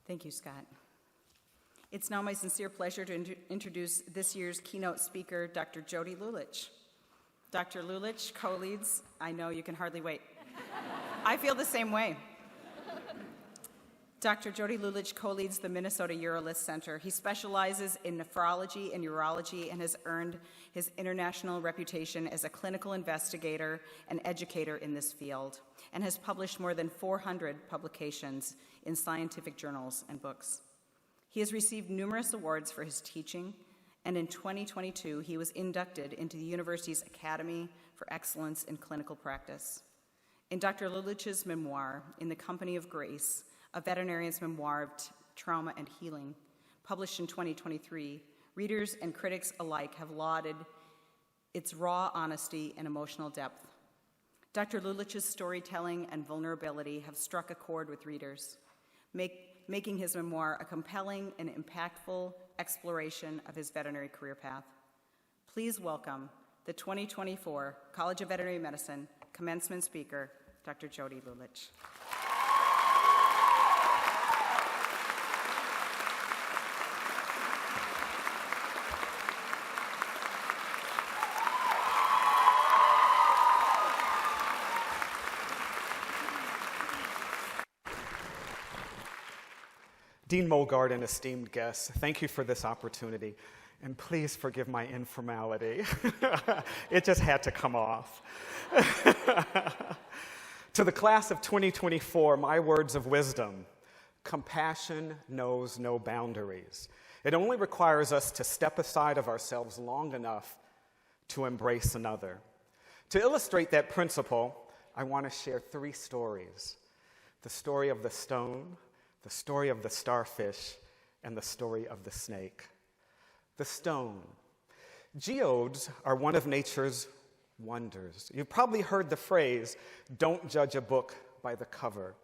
Thank you, Scott. It's now my sincere pleasure to introduce this year's keynote speaker, Dr. Jody Lulich. Dr. Lulich co-leads, I know you can hardly wait. I feel the same way. Dr. Jody Lulich co-leads the Minnesota Urolith Center. He specializes in nephrology and urology and has earned his international reputation as a clinical investigator and educator in this field, and has published more than 400 publications in scientific journals and books. He has received numerous awards for his teaching, and in 2022, he was inducted into the university's Academy for Excellence in Clinical Practice. In Dr. Lulich's memoir, In the Company of Grace, a veterinarian's memoir of trauma and healing, published in 2023, readers and critics alike have lauded its raw honesty and emotional depth. Dr. Lulich's storytelling and vulnerability have struck a chord with readers, making his memoir a compelling and impactful exploration of his veterinary career path. Please welcome the 2024 College of Veterinary Medicine Commencement speaker, Dr. Jody Lulich. Dean Molgard and esteemed guests, thank you for this opportunity, and please forgive my informality. It just had to come off. To the class of 2024, my words of wisdom: compassion knows no boundaries. It only requires us to step aside of ourselves long enough to embrace another. To illustrate that principle, I want to share 3 stories: the story of the stone, the story of the starfish, and the story of the snake. The stone. Geodes are one of nature's wonders. You've probably heard the phrase, "Don't judge a book by the cover."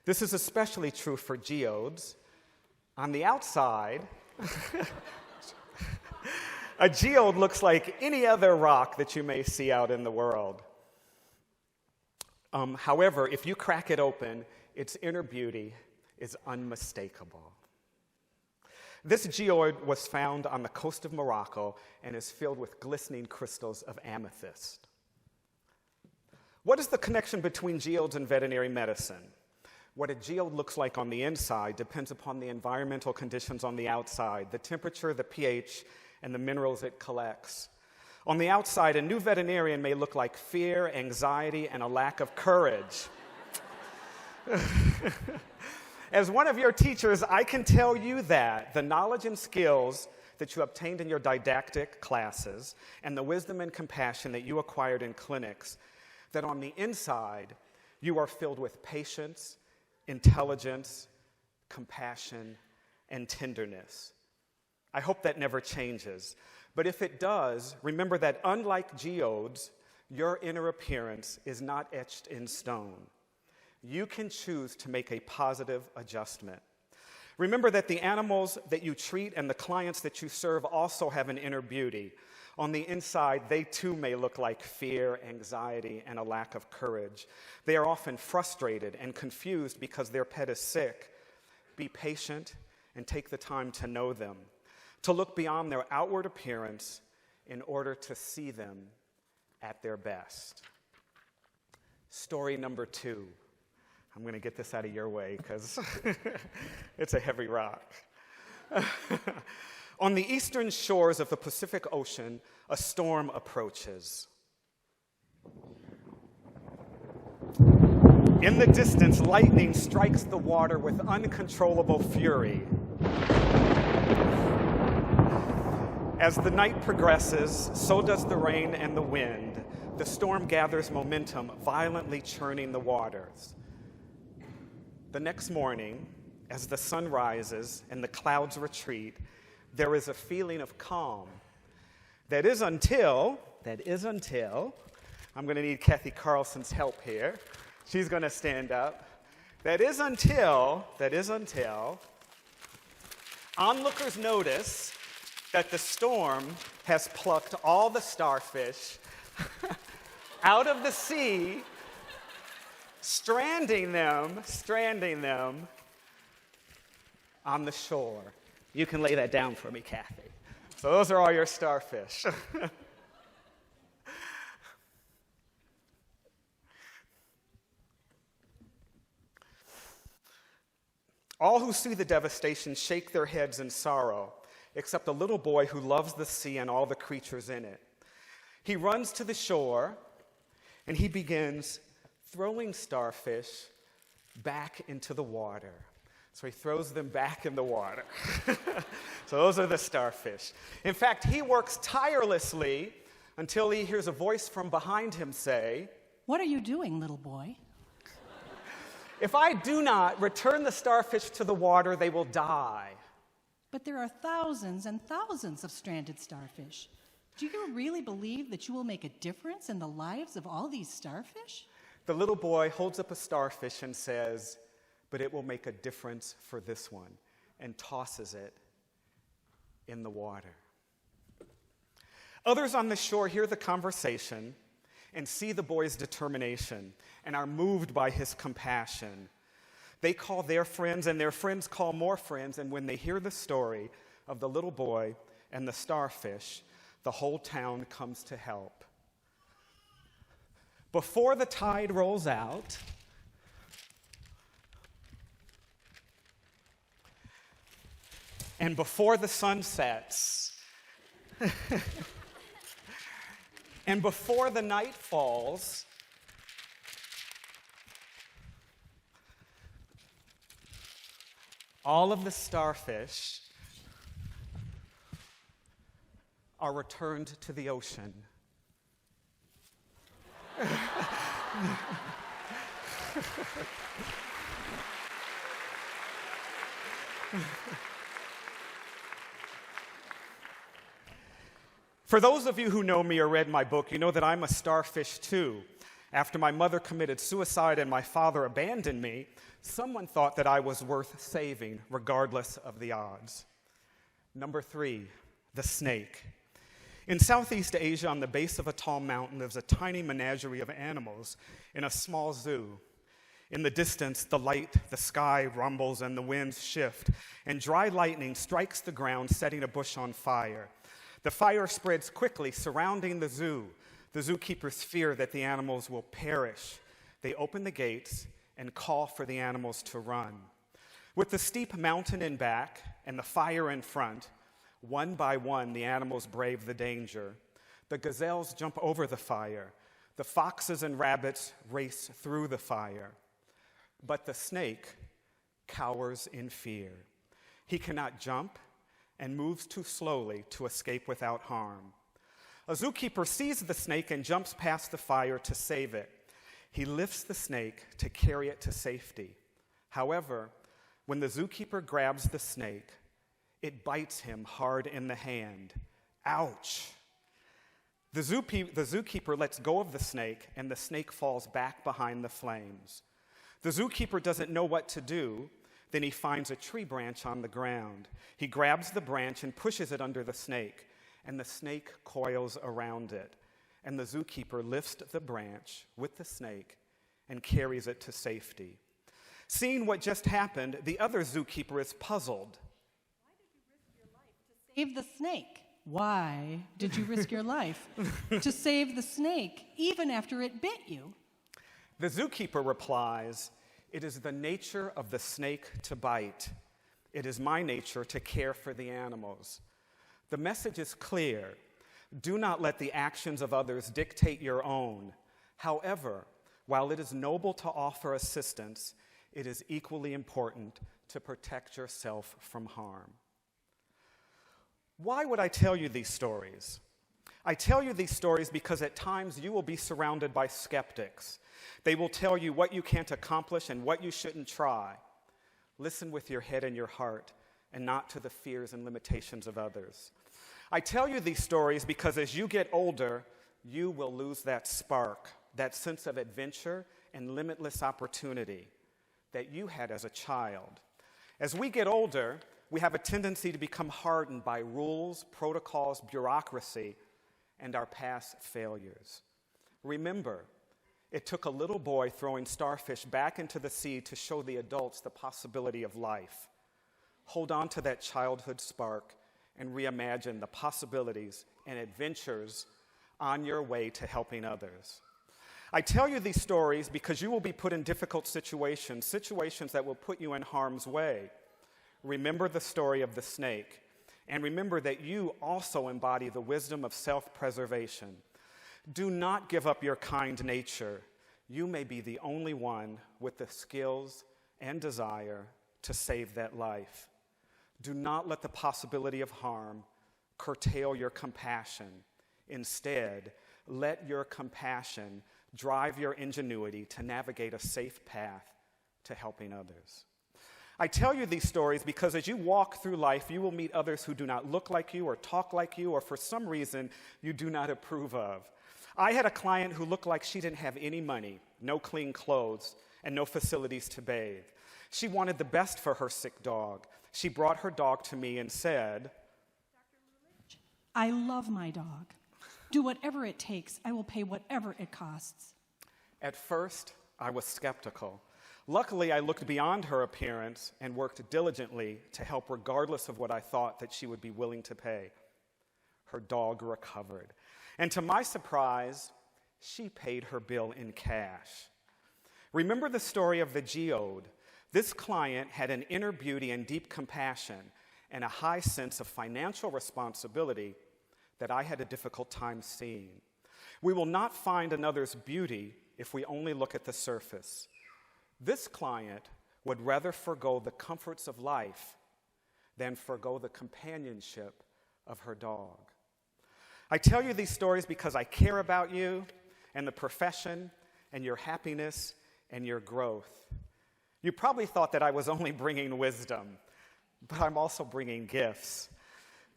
This is especially true for geodes. On the outside, a geode looks like any other rock that you may see out in the world. However, if you crack it open, its inner beauty is unmistakable. This geode was found on the coast of Morocco and is filled with glistening crystals of amethyst. What is the connection between geodes and veterinary medicine? What a geode looks like on the inside depends upon the environmental conditions on the outside, the temperature, the pH, and the minerals it collects. On the outside, a new veterinarian may look like fear, anxiety, and a lack of courage. As one of your teachers, I can tell you that the knowledge and skills that you obtained in your didactic classes and the wisdom and compassion that you acquired in clinics, that on the inside, you are filled with patience, intelligence, compassion, and tenderness. I hope that never changes. But if it does, remember that unlike geodes, your inner appearance is not etched in stone. You can choose to make a positive adjustment. Remember that the animals that you treat and the clients that you serve also have an inner beauty. On the inside, they too may look like fear, anxiety, and a lack of courage. They are often frustrated and confused because their pet is sick. Be patient and take the time to know them, to look beyond their outward appearance in order to see them at their best. Story number 2. I'm going to get this out of your way because it's a heavy rock. On the eastern shores of the Pacific Ocean, a storm approaches. In the distance, lightning strikes the water with uncontrollable fury. As the night progresses, so does the rain and the wind. The storm gathers momentum, violently churning the waters. The next morning, as the sun rises and the clouds retreat, there is a feeling of calm. That is until, I'm going to need Kathy Carlson's help here. She's going to stand up. That is until onlookers notice that the storm has plucked all the starfish out of the sea, stranding them on the shore. You can lay that down for me, Kathy. So those are all your starfish. All who see the devastation shake their heads in sorrow, except a little boy who loves the sea and all the creatures in it. He runs to the shore, and he begins throwing starfish back into the water. So he throws them back in the water. So those are the starfish. In fact, he works tirelessly until he hears a voice from behind him say, "What are you doing, little boy?" "If I do not return the starfish to the water, they will die." "But there are thousands and thousands of stranded starfish. Do you really believe that you will make a difference in the lives of all these starfish?" The little boy holds up a starfish and says, "But it will make a difference for this one," and tosses it in the water. Others on the shore hear the conversation and see the boy's determination and are moved by his compassion. They call their friends, and their friends call more friends, and when they hear the story of the little boy and the starfish, the whole town comes to help. Before the tide rolls out, and before the sun sets, and before the night falls, all of the starfish are returned to the ocean. For those of you who know me or read my book, you know that I'm a starfish too. After my mother committed suicide and my father abandoned me, someone thought that I was worth saving, regardless of the odds. Number 3, the snake. In Southeast Asia, on the base of a tall mountain, lives a tiny menagerie of animals in a small zoo. In the distance, the light, the sky rumbles, and the winds shift, and dry lightning strikes the ground, setting a bush on fire. The fire spreads quickly, surrounding the zoo. The zookeepers fear that the animals will perish. They open the gates and call for the animals to run. With the steep mountain in back and the fire in front, one by one, the animals brave the danger. The gazelles jump over the fire. The foxes and rabbits race through the fire. But the snake cowers in fear. He cannot jump and moves too slowly to escape without harm. A zookeeper sees the snake and jumps past the fire to save it. He lifts the snake to carry it to safety. However, when the zookeeper grabs the snake, it bites him hard in the hand. Ouch! The zookeeper lets go of the snake, and the snake falls back behind the flames. The zookeeper doesn't know what to do. Then he finds a tree branch on the ground. He grabs the branch and pushes it under the snake, and the snake coils around it. And the zookeeper lifts the branch with the snake and carries it to safety. Seeing what just happened, the other zookeeper is puzzled. Save the snake. Why did you risk your life to save the snake, even after it bit you? The zookeeper replies, "It is the nature of the snake to bite. It is my nature to care for the animals." The message is clear. Do not let the actions of others dictate your own. However, while it is noble to offer assistance, it is equally important to protect yourself from harm. Why would I tell you these stories? I tell you these stories because at times you will be surrounded by skeptics. They will tell you what you can't accomplish and what you shouldn't try. Listen with your head and your heart, and not to the fears and limitations of others. I tell you these stories because as you get older, you will lose that spark, that sense of adventure and limitless opportunity that you had as a child. As we get older, we have a tendency to become hardened by rules, protocols, bureaucracy, and our past failures. Remember, it took a little boy throwing starfish back into the sea to show the adults the possibility of life. Hold on to that childhood spark and reimagine the possibilities and adventures on your way to helping others. I tell you these stories because you will be put in difficult situations, situations that will put you in harm's way. Remember the story of the snake, and remember that you also embody the wisdom of self-preservation. Do not give up your kind nature. You may be the only one with the skills and desire to save that life. Do not let the possibility of harm curtail your compassion. Instead, let your compassion drive your ingenuity to navigate a safe path to helping others. I tell you these stories because as you walk through life, you will meet others who do not look like you or talk like you, or for some reason you do not approve of. I had a client who looked like she didn't have any money, no clean clothes, and no facilities to bathe. She wanted the best for her sick dog. She brought her dog to me and said, Dr. Lulich, I love my dog. Do whatever it takes. I will pay whatever it costs. At first, I was skeptical. Luckily, I looked beyond her appearance and worked diligently to help regardless of what I thought that she would be willing to pay. Her dog recovered. And to my surprise, she paid her bill in cash. Remember the story of the geode. This client had an inner beauty and deep compassion and a high sense of financial responsibility that I had a difficult time seeing. We will not find another's beauty if we only look at the surface. This client would rather forgo the comforts of life than forgo the companionship of her dog. I tell you these stories because I care about you and the profession and your happiness and your growth. You probably thought that I was only bringing wisdom, but I'm also bringing gifts.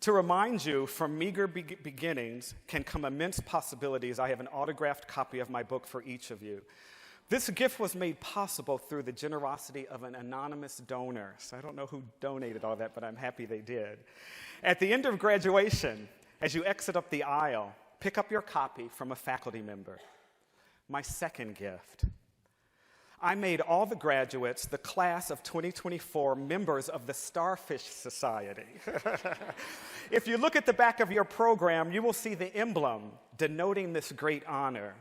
To remind you, from meager beginnings can come immense possibilities. I have an autographed copy of my book for each of you. This gift was made possible through the generosity of an anonymous donor. So I don't know who donated all that, but I'm happy they did. At the end of graduation, as you exit up the aisle, pick up your copy from a faculty member. My second gift. I made all the graduates, the class of 2024, members of the Starfish Society. If you look at the back of your program, you will see the emblem denoting this great honor.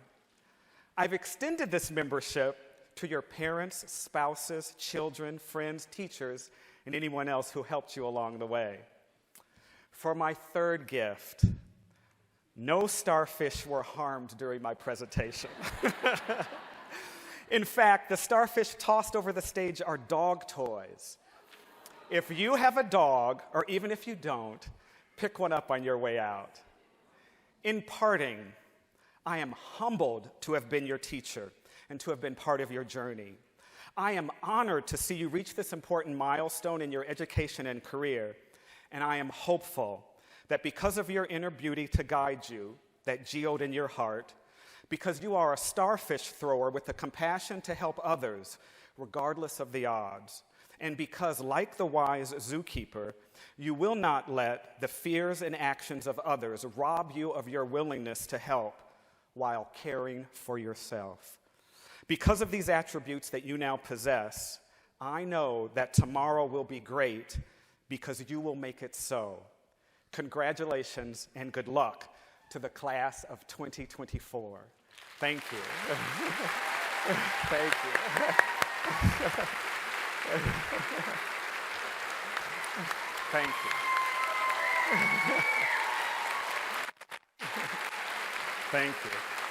I've extended this membership to your parents, spouses, children, friends, teachers, and anyone else who helped you along the way. For my third gift, no starfish were harmed during my presentation. In fact, the starfish tossed over the stage are dog toys. If you have a dog, or even if you don't, pick one up on your way out. In parting, I am humbled to have been your teacher and to have been part of your journey. I am honored to see you reach this important milestone in your education and career, and I am hopeful that because of your inner beauty to guide you, that geode in your heart, because you are a starfish thrower with the compassion to help others, regardless of the odds, and because, like the wise zookeeper, you will not let the fears and actions of others rob you of your willingness to help while caring for yourself. Because of these attributes that you now possess, I know that tomorrow will be great because you will make it so. Congratulations and good luck to the class of 2024. Thank you. Thank you. Thank you. Thank you.